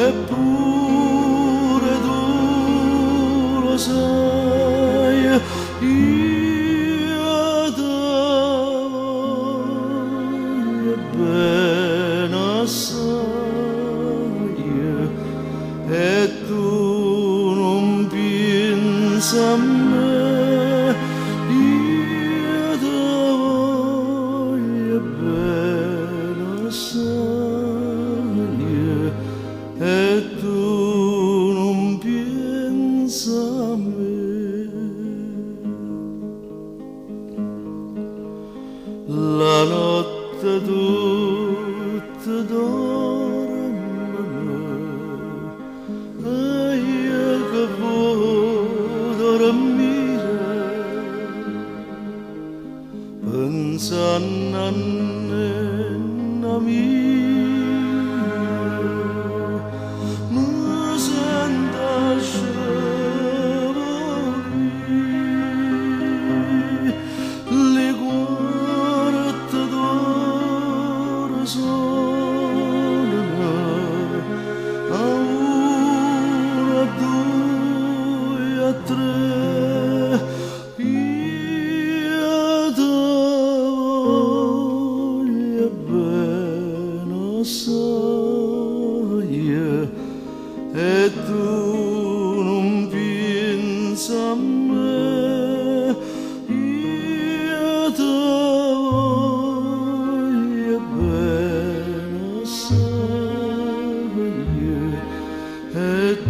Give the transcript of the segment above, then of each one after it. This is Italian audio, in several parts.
eppure tu lo sai, io ti voglio bene assai e tu non pensi a me, io ti voglio bene assai e tu non pensi a me. La notte tutta dorme e io che vuoi dormire pensando a nonna mia mi sento scegliere le guarda d'oro sono a uno, a due, a tre, io ti voglio bene assai e tu non pensi a me, io ti voglio bene assai e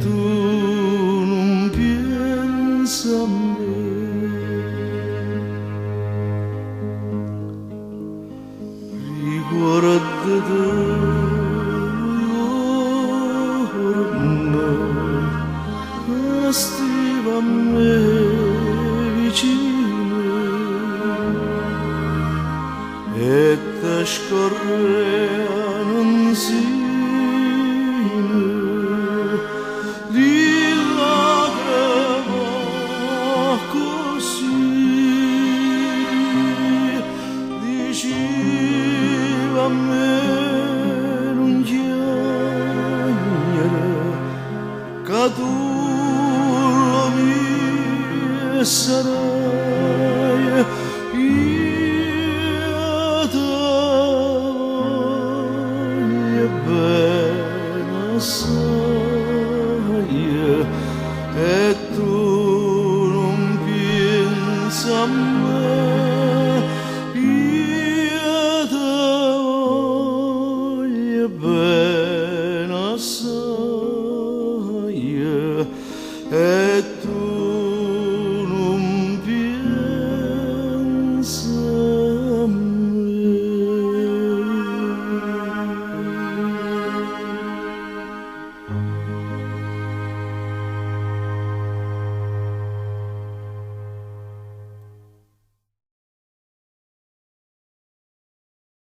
tu non pensi a me. Riguardate giorno stiva a me vicino e te scorreano insieme di lacrime così diceva a me non chiamare che tu la mia sarai, io ti voglio bene assai.